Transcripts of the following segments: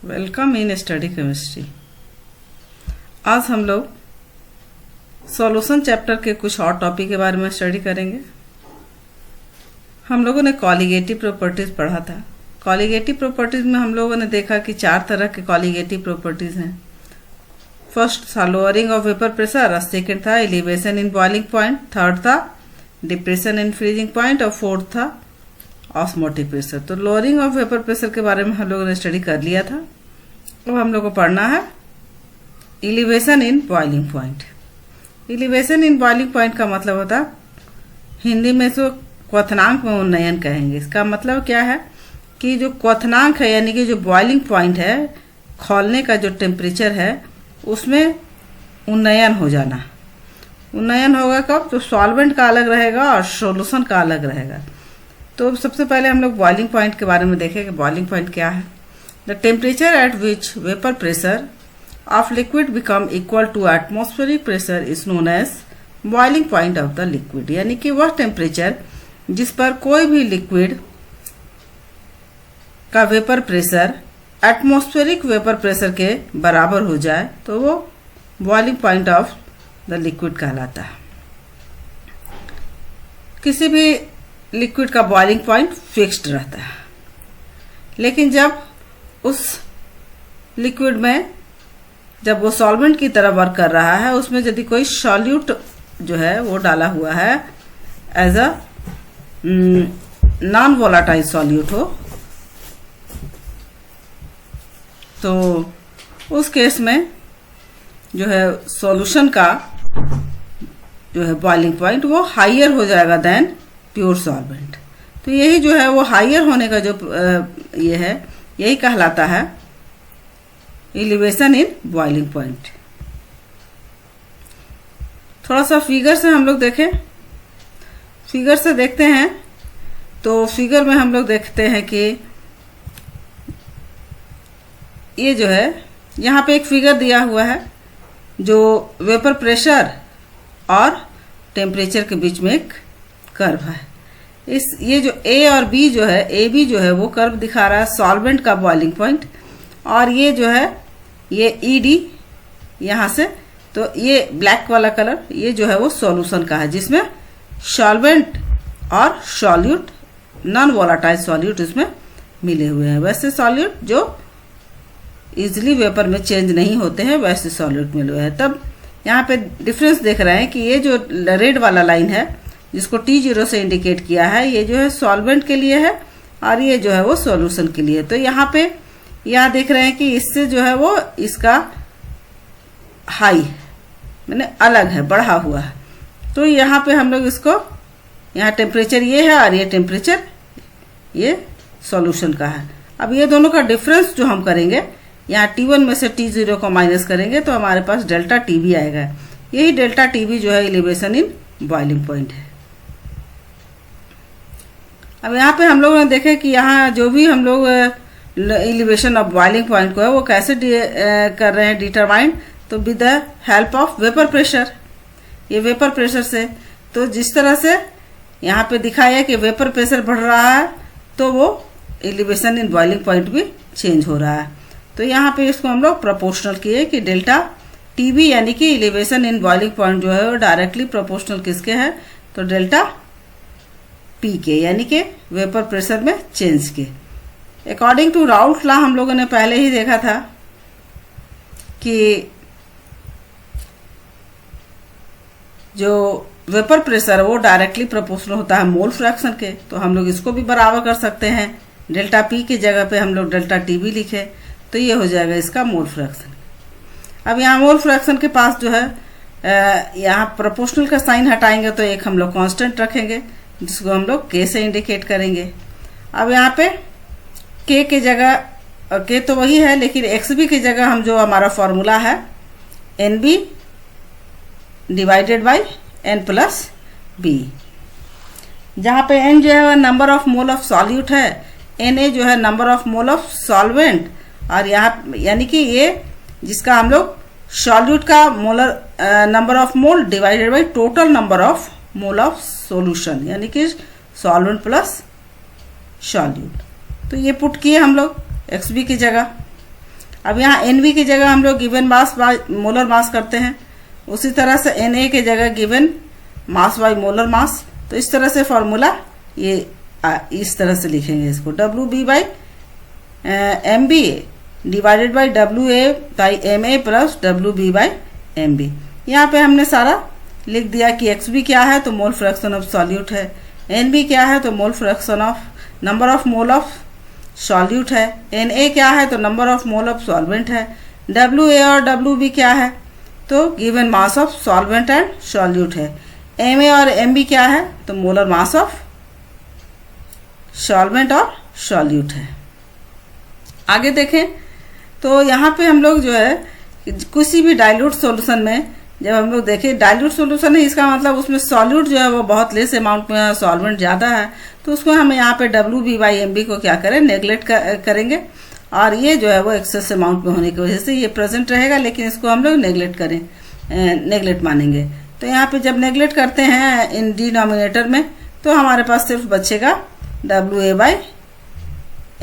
Welcome in study chemistry. आज हम लोग सॉल्यूशन चैप्टर के कुछ और टॉपिक के बारे में स्टडी करेंगे। हम लोगों ने कॉलिगेटिव प्रॉपर्टीज पढ़ा था। कॉलिगेटिव प्रॉपर्टीज में हम लोगों ने देखा कि 4 तरह के कॉलिगेटिव प्रॉपर्टीज हैं। फर्स्ट था lowering of vapour pressure, second था elevation in boiling point, third था डिप्रेशन इन फ्रीजिंग पॉइंट और फोर्थ था ऑस्मोटिक प्रेशर। तो लोअरिंग ऑफ वेपर प्रेशर के बारे में हम लोगों ने स्टडी कर लिया था। अब हम लोग को पढ़ना है elevation in boiling point. Elevation in boiling point का मतलब होता है हिंदी में इसको क्वथनांक में उन्नयन कहेंगे। इसका मतलब क्या है कि जो क्वथनांक है यानी कि जो बॉइलिंग पॉइंट है, खौलने का जो टेम्परेचर है, उसमें उन्नयन हो जाना। उन्नयन होगा कब? तो सॉल्वेंट का अलग रहेगा और सोल्यूशन का अलग रहेगा। तो सबसे पहले हम लोग बॉइलिंग पॉइंट के बारे में देखें कि बॉइलिंग पॉइंट क्या है। The temperature at which vapour pressure of liquid become equal to atmospheric pressure is known as boiling point of the liquid. यानी कि वह टेम्परेचर जिस पर कोई भी लिक्विड का vapour pressure atmospheric vapour pressure के बराबर हो जाए तो वो boiling point of the liquid कहलाता है। किसी भी लिक्विड का बॉइलिंग पॉइंट फिक्स्ड रहता है, लेकिन जब उस लिक्विड में जब वो सॉल्वेंट की तरह वर्क कर रहा है, उसमें यदि कोई सॉल्यूट जो है वो डाला हुआ है as a non volatile solute हो, तो उस केस में जो है सॉल्यूशन का जो है बॉइलिंग पॉइंट वो हाइयर हो जाएगा देन प्योर सॉल्वेंट। तो यही जो है वो हाइयर होने का जो ये है, यही कहलाता है एलिवेशन इन बॉइलिंग पॉइंट। थोड़ा सा फिगर से हम लोग देखें। फिगर से देखते हैं तो फिगर में हम लोग देखते हैं कि ये जो है यहाँ पे एक फिगर दिया हुआ है जो वेपर प्रेशर और टेम्परेचर के बीच में एक कर्व है। ये जो ए और बी जो है, ए बी जो है वो कर्व दिखा रहा है सॉल्वेंट का बॉइलिंग पॉइंट, और ये जो है ये ई डी यहाँ से, तो ये ब्लैक वाला कलर ये जो है वो सॉल्यूशन का है, जिसमें सॉल्वेंट और सॉल्यूट नॉन वोलाटाइल सॉल्यूट इसमें मिले हुए हैं। वैसे सॉल्यूट जो इजिली वेपर में चेंज नहीं होते हैं वैसे सॉल्यूट मिले हुए हैं। तब यहाँ पे डिफरेंस देख रहे हैं कि ये जो रेड वाला लाइन है जिसको T0 से इंडिकेट किया है, ये जो है सॉल्वेंट के लिए है और ये जो है वो सॉल्यूशन के लिए। तो यहाँ पे यहाँ देख रहे हैं कि इससे जो है वो इसका हाई मैंने अलग है, बढ़ा हुआ है। तो यहाँ पे हम लोग इसको, यहाँ टेम्परेचर ये है और ये टेम्परेचर ये सॉल्यूशन का है। अब ये दोनों का डिफरेंस जो हम करेंगे, यहाँ T1 में से T0 को माइनस करेंगे तो हमारे पास डेल्टा TB आएगा। यही डेल्टा TB जो है एलिवेशन इन बॉइलिंग पॉइंट है। अब यहाँ पे हम लोग ने देखे कि यहाँ जो भी हम लोग एलिवेशन ऑफ बॉइलिंग पॉइंट को है वो कैसे कर रहे हैं डिटरमाइन, तो with the help of vapour pressure. ये वेपर प्रेशर से, तो जिस तरह से यहाँ पे दिखाया कि वेपर प्रेशर बढ़ रहा है तो वो एलिवेशन इन बॉइलिंग पॉइंट भी चेंज हो रहा है। तो यहाँ पे इसको हम लोग प्रोपोर्शनल किए कि डेल्टा TB यानी कि एलिवेशन इन बॉइलिंग पॉइंट जो है वो डायरेक्टली प्रोपोर्शनल किसके है, तो डेल्टा P के, यानी कि वेपर प्रेशर में चेंज के। अकॉर्डिंग टू राउल्ट लॉ हम लोगों ने पहले ही देखा था कि जो वेपर प्रेशर वो डायरेक्टली प्रोपोर्शनल होता है मोल फ्रैक्शन के। तो हम लोग इसको भी बराबर कर सकते हैं, डेल्टा P की जगह पे हम लोग डेल्टा TB लिखे तो ये हो जाएगा इसका मोल फ्रैक्शन। अब यहाँ मोल फ्रैक्शन के पास जो है यहाँ प्रोपोर्शनल का साइन हटाएंगे तो एक हम लोग कांस्टेंट रखेंगे जिसको हम लोग K से इंडिकेट करेंगे। अब यहाँ पे K की जगह, K तो वही है लेकिन XB की जगह हम जो हमारा फॉर्मूला है NB divided by N plus B, जहाँ पे N जो है number of mole of solute है, Na जो है number of mole of solvent, और यहाँ यानी कि ये जिसका हम लोग सॉल्यूट का molar number of mole divided by total number of mole of solution, यानी कि सॉल्वेंट प्लस सॉल्यूट। तो ये पुट किए हम लोग XB की जगह। अब यहाँ एनबी की जगह हम लोग given mass by molar mass करते हैं, उसी तरह से एनए की जगह given mass by molar mass. तो इस तरह से फॉर्मूला ये इस तरह से लिखेंगे इसको, W B by M B divided by W A by M A plus W B by M B. यहाँ पे हमने सारा लिख दिया कि एक्स बी क्या है तो मोल फ्रैक्शन ऑफ सॉल्यूट है, एन बी क्या है तो mole fraction of number of mole of solute है, एन ए क्या है तो number of mole of solvent है, डब्ल्यू ए और डब्ल्यू बी क्या है तो given mass of solvent and solute है, एम ए और एम बी क्या है तो मोलर मास ऑफ सॉल्वेंट और सॉल्यूट है। आगे देखें तो यहाँ पे हम लोग जो है किसी भी डाइल्यूट सॉल्यूशन में जब हम लोग देखें डाइल्यूट सॉल्यूशन है, इसका मतलब उसमें सॉल्यूट जो है वो बहुत लेस अमाउंट में, सॉल्वेंट ज़्यादा है, तो उसको हम यहाँ पे W B by M B को क्या करें नेगलेक्ट करेंगे, और ये जो है वो एक्सेस अमाउंट में होने की वजह से ये प्रेजेंट रहेगा, लेकिन इसको हम लोग नेगलेक्ट मानेंगे। तो यहाँ पे जब नेगलेक्ट करते हैं इन डिनोमिनेटर में तो हमारे पास सिर्फ बचेगा W A by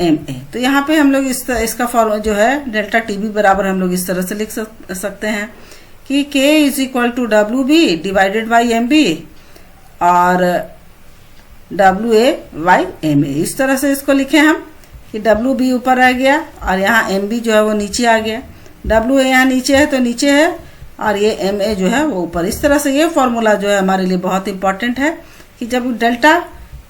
M A. तो यहाँ पे हम लोग इसका फॉर्मूला जो है डेल्टा टी बी बराबर हम लोग इस तरह से लिख सकते हैं कि K is equal to W B divided by M B और W A by M A. इस तरह से इसको लिखे हम कि डब्ल्यू बी ऊपर रह गया और यहाँ एम बी जो है वो नीचे आ गया, डब्ल्यू ए यहाँ नीचे है तो नीचे है और ये एम ए जो है वो ऊपर। इस तरह से ये फॉर्मूला जो है हमारे लिए बहुत इंपॉर्टेंट है कि जब डेल्टा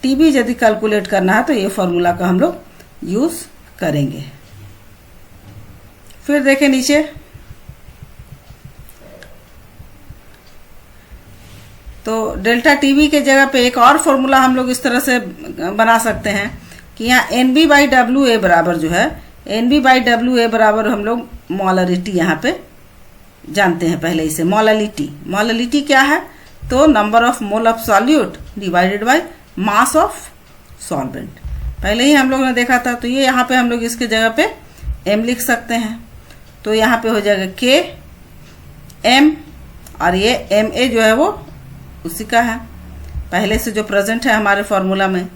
टी बी यदि कैलकुलेट करना है तो ये फॉर्मूला का हम लोग यूज करेंगे। फिर देखें नीचे तो डेल्टा टीबी के जगह पे एक और फॉर्मूला हम लोग इस तरह से बना सकते हैं कि यहाँ N B by W A बराबर जो है N B by W A बराबर हम लोग मोलरिटी यहाँ पे जानते हैं पहले इसे। मोलरिटी क्या है तो number of mole of solute divided by mass of solvent, पहले ही हम लोग ने देखा था। तो ये यहाँ पे हम लोग इसके जगह पे m लिख सकते हैं, तो यहाँ पे हो जाएगा k m और ये एम ए जो है वो उसी का है पहले से जो प्रेजेंट है हमारे फॉर्मूला में।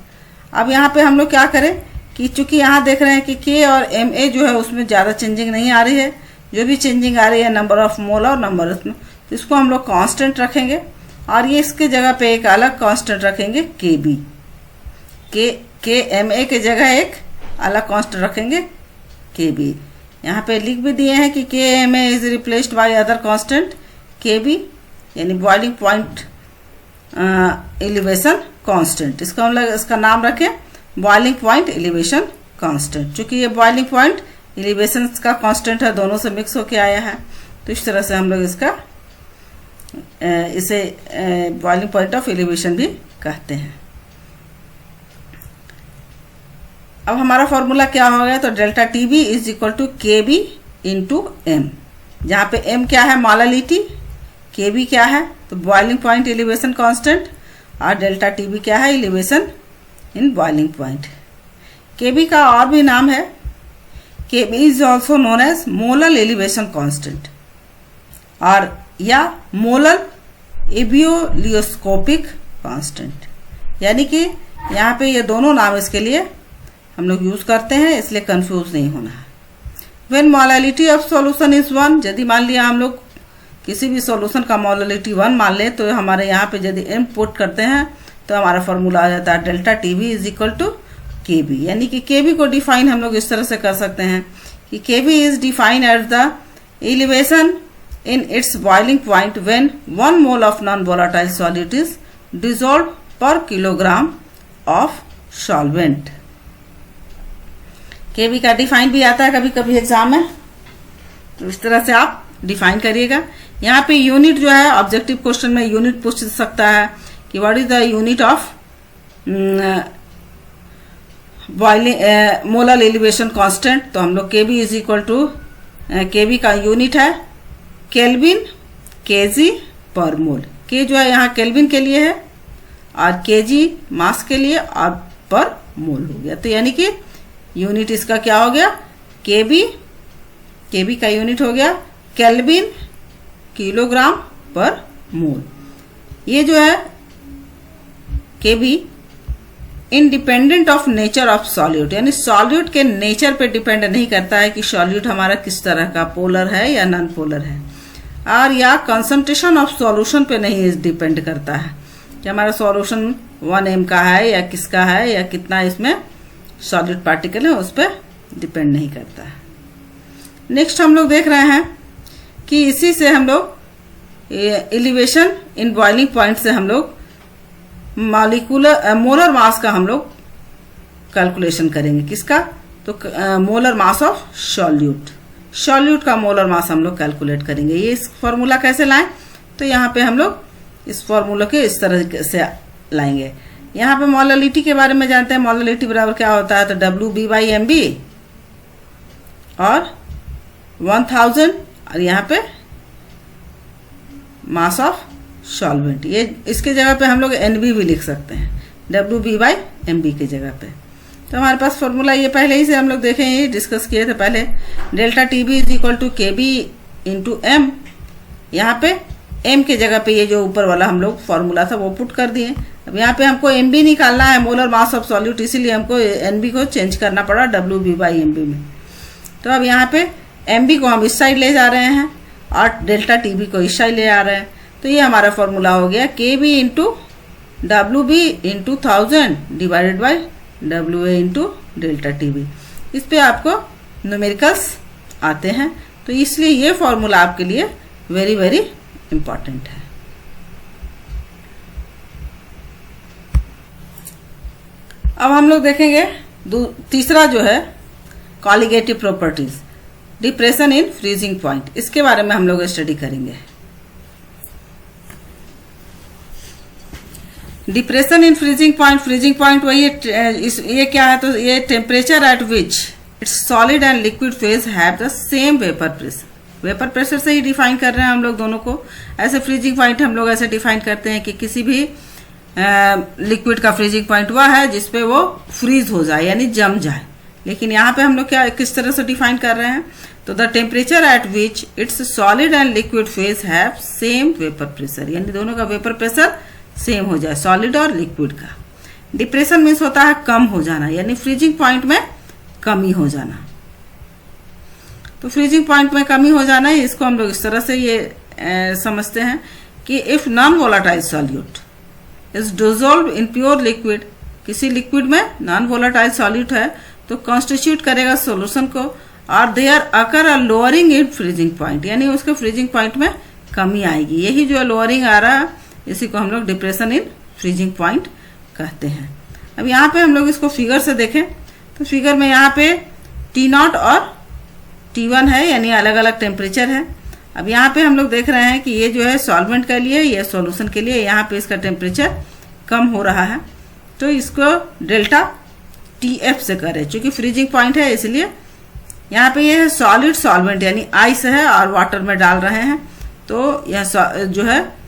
अब यहाँ पे हम लोग क्या करें कि चूंकि यहाँ देख रहे हैं कि k और एम ए जो है उसमें ज़्यादा चेंजिंग नहीं आ रही है, जो भी चेंजिंग आ रही है नंबर ऑफ मोल और नंबर ऑफ, तो इसको हम लोग कांस्टेंट रखेंगे और ये इसके जगह पे एक अलग कांस्टेंट रखेंगे के बी, के एम ए के जगह एक अलग कांस्टेंट रखेंगे के बी। यहाँ पे लिख भी दिए हैं कि K M A is replaced by other constant K B, यानी बॉइलिंग पॉइंट एलिवेशन कांस्टेंट। इसका मतलब इसका नाम रखें बॉइलिंग पॉइंट एलिवेशन कांस्टेंट, चूंकि ये बॉइलिंग पॉइंट एलिवेशन का कांस्टेंट है, दोनों से मिक्स होके आया है, तो इस तरह से हम लोग इसे बॉइलिंग पॉइंट ऑफ एलिवेशन भी कहते हैं। अब हमारा फॉर्मूला क्या हो गया तो delta T B is equal to K B into M, जहाँ पे एम क्या है मोलरिटी, के बी क्या है तो बॉइलिंग पॉइंट एलिवेशन कांस्टेंट और डेल्टा टी बी क्या है elevation in boiling point. K B का और भी नाम है, K B is also known as molar elevation constant और या मोलर एबियोलियोस्कोपिक कांस्टेंट, यानी कि यहाँ पे ये दोनों नाम इसके लिए हम लोग यूज करते हैं, इसलिए कंफ्यूज नहीं होना है। When molarity of solution is 1, यदि मान लिया हम लोग किसी भी सॉल्यूशन का मोलरिटी 1 मान ले तो हमारे यहाँ पे यदि m पुट करते हैं तो हमारा फॉर्मूला आ जाता है delta T B is equal to K B, यानी कि के बी को डिफाइन हम लोग इस तरह से कर सकते हैं कि K B is defined as the elevation in its boiling point when 1 mole of non volatile solute is dissolve per kilogram of solvent. K B का डिफाइन भी आता है कभी कभी एग्जाम में, तो इस तरह से आप डिफाइन करिएगा। यहाँ पे यूनिट जो है ऑब्जेक्टिव क्वेश्चन में यूनिट पूछ सकता है कि what is the unit of boiling molar elevation constant, तो हम लोग के B is equal to K B का यूनिट है केल्विन केजी पर मोल। के जो है यहाँ केल्विन के लिए है और केजी मास के लिए और पर मोल हो गया, तो यानी कि यूनिट इसका क्या हो गया के बी का यूनिट हो गया केल्विन किलोग्राम पर मोल। ये जो है K be independent of nature of solute, यानी सॉल्यूट के नेचर पे डिपेंड नहीं करता है कि सॉल्यूट हमारा किस तरह का, पोलर है या नॉन पोलर है, और या कंसंट्रेशन ऑफ सॉल्यूशन पे नहीं डिपेंड करता है कि हमारा सॉल्यूशन 1 m का है या किसका है या कितना इसमें सॉलिड पार्टिकल है, उस पर डिपेंड नहीं करता है। नेक्स्ट हम लोग देख रहे हैं कि इसी से हम लोग एलिवेशन इन बॉइलिंग पॉइंट से हम लोग मॉलिक्यूलर मोलर मास का हम लोग कैलकुलेशन करेंगे। किसका? तो molar mass of solute, solute का मोलर मास हम लोग कैलकुलेट करेंगे। ये इस फॉर्मूला कैसे लाएं? तो यहाँ पे हम लोग इस फॉर्मूला के इस तरह से लाएंगे। यहाँ पे मोललिटी के बारे में जानते हैं। मोललिटी बराबर क्या होता है? तो WB/MB और 1000 और यहाँ पे मास ऑफ सॉल्वेंट। ये इसके जगह पे हम लोग NB भी लिख सकते हैं, WB/MB की जगह पे। तो हमारे पास फॉर्मूला ये पहले ही से हम लोग देखे, ये डिस्कस किए थे पहले। Delta TB = KB × M। यहाँ पे M के जगह पे ये जो ऊपर वाला हम लोग फॉर्मूला था वो पुट कर दिए। अब यहाँ पे हमको MB निकालना है, मोलर मास ऑफ सॉल्यूट, इसीलिए हमको NB को चेंज करना पड़ा WB/MB में। तो अब यहाँ पे MB को हम इस साइड ले जा रहे हैं और डेल्टा TB को इस साइड ले आ रहे हैं। तो ये हमारा फॉर्मूला हो गया KB × WB × 1000 divided by WA × delta TB। इस पे आपको न्यूमेरिकल्स आते हैं, तो इसलिए ये फॉर्मूला आपके लिए वेरी वेरी इंपॉर्टेंट है। अब हम लोग देखेंगे तीसरा जो है colligative properties, depression in freezing point. इसके बारे में हम लोग स्टडी करेंगे। डिप्रेशन इन फ्रीजिंग पॉइंट वही ये क्या है? तो ये temperature at which it's solid and liquid phase have the same vapour pressure. Vapour pressure से ही डिफाइन कर रहे हैं हम लोग दोनों को। ऐसे फ्रीजिंग पॉइंट हम लोग ऐसे डिफाइन करते हैं कि किसी भी लिक्विड का फ्रीजिंग पॉइंट हुआ है जिसपे वो फ्रीज हो जाए, यानी जम जाए। लेकिन यहाँ पे हम लोग क्या किस तरह से डिफाइन कर रहे हैं? तो the temperature at which it's solid and liquid phase have same vapour pressure, यानी दोनों का वेपर प्रेशर सेम हो जाए, सॉलिड और लिक्विड का। डिप्रेशन मीन्स होता है कम हो जाना, यानी फ्रीजिंग पॉइंट में कमी हो जाना। तो फ्रीजिंग पॉइंट में कमी हो जाना है, इसको हम लोग इस तरह से ये समझते हैं कि if non volatile solute is dissolve in pure liquid, किसी लिक्विड में नॉन वोलाटाइल सॉल्यूट है तो कॉन्स्टिट्यूट करेगा सॉल्यूशन को, और there occur a lowering in freezing point, यानी उसके फ्रीजिंग पॉइंट में कमी आएगी। यही जो लोअरिंग आ रहा है इसी को हम लोग डिप्रेशन इन फ्रीजिंग पॉइंट कहते हैं। अब यहाँ पे हम लोग इसको फिगर से देखें तो फिगर में यहाँ पे T0 और T1 है, यानी अलग अलग टेम्परेचर है। अब यहाँ पे हम लोग देख रहे हैं कि ये जो है सॉल्वेंट के लिए, ये सॉल्यूशन के लिए, यहाँ पे इसका टेम्परेचर कम हो रहा है, तो इसको डेल्टा TF से करें। चूंकि फ्रीजिंग पॉइंट है इसलिए यहाँ पे ये है सॉलिड सॉल्वेंट, यानी आइस है और वाटर में डाल रहे हैं, तो यह जो है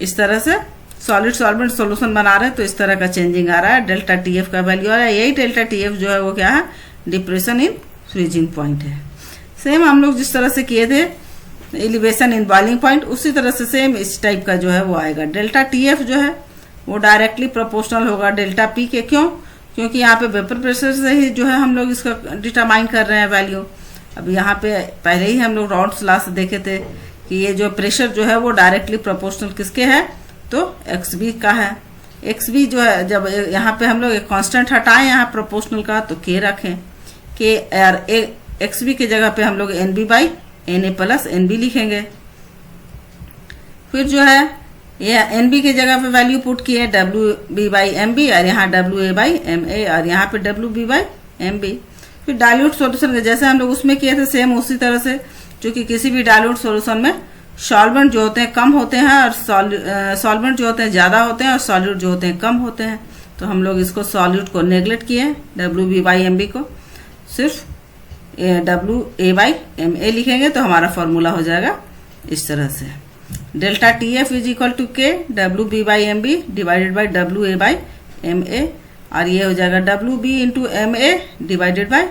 इस तरह से सॉलिड सॉल्वेंट सॉल्यूशन बना रहे हैं, तो इस तरह का चेंजिंग आ रहा है। डेल्टा TF का वैल्यू आ रहा है। यही डेल्टा TF जो है वो क्या है? डिप्रेशन इन फ्रीजिंग पॉइंट है। सेम हम लोग जिस तरह से किए थे एलिवेशन इन बॉइलिंग पॉइंट, उसी तरह से सेम इस टाइप का जो है वो आएगा। डेल्टा TF जो है वो डायरेक्टली प्रोपोर्शनल होगा डेल्टा P के। क्यों? क्योंकि यहाँ पे वेपर प्रेशर से ही जो है हम लोग इसका डिटरमाइन कर रहे हैं वैल्यू। अब यहाँ पे पहले ही हम लोग राउंड्स लॉ से देखे थे कि ये जो प्रेशर जो है वो डायरेक्टली प्रोपोर्शनल किसके है? तो XB का है। XB जो है, जब यहाँ पे हम लोग एक कांस्टेंट हटाएं यहाँ प्रोपोर्शनल का तो K रखें, K और XB के जगह पे हम लोग NB/NA + NB लिखेंगे। फिर जो है ये NB के जगह पे वैल्यू पुट किए WB/MB और यहाँ WA/MA और यहाँ पे WB/MB। फिर डाइल्यूट सॉल्यूशन के जैसे हम लोग उसमें किए थे सेम उसी तरह से, क्योंकि किसी भी डाइल्यूट सॉल्यूशन में सॉल्वेंट जो होते हैं कम होते हैं और सॉल्वेंट जो होते हैं ज्यादा होते हैं और सॉल्यूट जो होते हैं कम होते हैं, तो हम लोग इसको सॉल्यूट को नेग्लेक्ट किए, WB/MB को सिर्फ WA/MA लिखेंगे तो हमारा फॉर्मूला हो जाएगा इस तरह से। Delta TF = K WB/MB divided by WA/MA, और ये हो जाएगा WB × MA divided by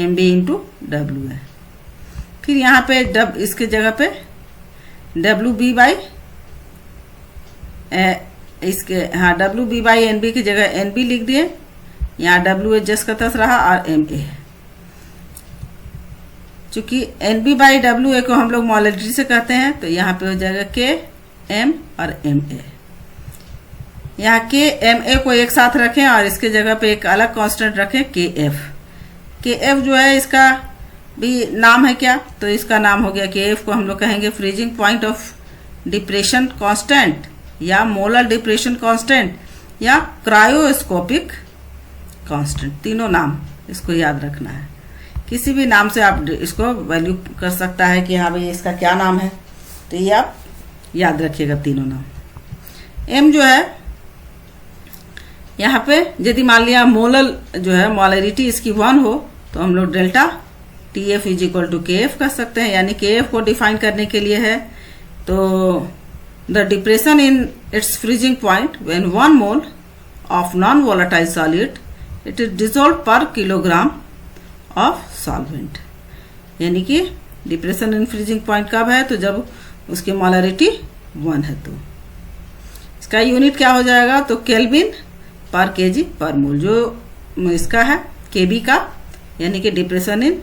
MB × WA। फिर यहाँ पे इसके जगह पे WB/NB की जगह NB लिख दिए यहाँ WH जस का तस रहा और MA है। चूंकि NB/WA को हम लोग मोलैलिटी से कहते हैं तो यहाँ पे हो जाएगा K, M और MA। यहाँ K, MA को एक साथ रखें और इसके जगह पे एक अलग कांस्टेंट रखें KF। KF जो है इसका भी नाम है क्या, तो इसका नाम हो गया KF को हम लोग कहेंगे freezing point of depression constant या मोलर डिप्रेशन कांस्टेंट या क्रायोस्कोपिक कांस्टेंट। तीनों नाम इसको याद रखना है। किसी भी नाम से आप इसको वैल्यू कर सकता है कि हाँ भाई इसका क्या नाम है, तो ये आप याद रखिएगा तीनों नाम। M जो है यहाँ पे यदि मान लिया मोलल जो है मोलरिटी इसकी 1 हो तो हम लोग delta TF is equal to KF कर सकते हैं। यानी KF को डिफाइन करने के लिए है तो the depression in its freezing point when 1 mole of non volatile solid it is dissolve per kilogram of solvent. यानी कि डिप्रेशन इन फ्रीजिंग पॉइंट कब है, तो जब उसकी मोलरिटी 1 है। तो इसका यूनिट क्या हो जाएगा, तो केल्विन पर kg पर मोल जो इसका है KB का, यानी कि depression in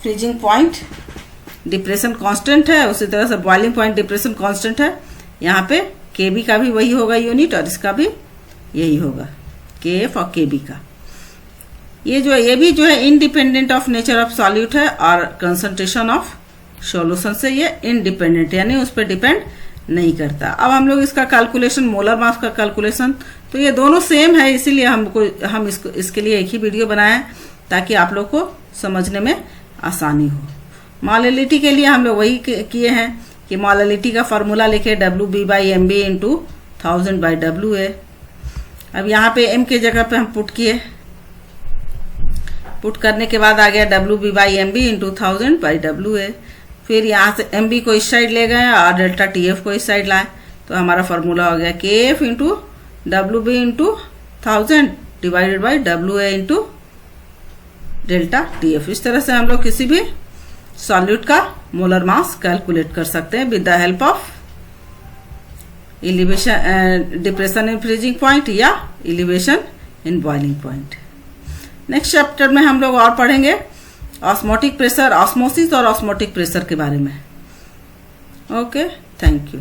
freezing point depression constant है, उसी तरह से बॉइलिंग पॉइंट डिप्रेशन कांस्टेंट है। यहाँ पे KB का भी वही होगा यूनिट और इसका भी यही होगा KF और KB का। ये भी जो है independent of nature of solute है और कंसंट्रेशन ऑफ सॉल्यूशन से ये इंडिपेंडेंट यानी उस पर डिपेंड नहीं करता। अब हम लोग इसका कैलकुलेशन मोलर मास का कैलकुलेशन, तो ये दोनों सेम है, इसीलिए हम इसके लिए एक ही वीडियो बनाए ताकि आप लोग को समझने में आसानी हो। मोलैलिटी के लिए हम लोग वही किए हैं कि मोलैलिटी का फॉर्मूला लिखे WB/MB इंटू 1000/WA। अब यहाँ पे M के जगह पे हम पुट किए, पुट करने के बाद आ गया WB/MB इंटू 1000/WA। फिर यहाँ से MB को इस साइड ले गए और डेल्टा TF को इस साइड लाए, तो हमारा फॉर्मूला हो गया KF into WB into 1000 divided by WA into delta TF। इस तरह से हम लोग किसी भी सॉल्यूट का मोलर मास कैलकुलेट कर सकते हैं with the help of elevation depression in freezing point या elevation in boiling point. Next chapter में हम लोग और पढ़ेंगे ऑस्मोटिक प्रेशर, ऑस्मोसिस और ऑस्मोटिक प्रेशर के बारे में। Okay, thank you.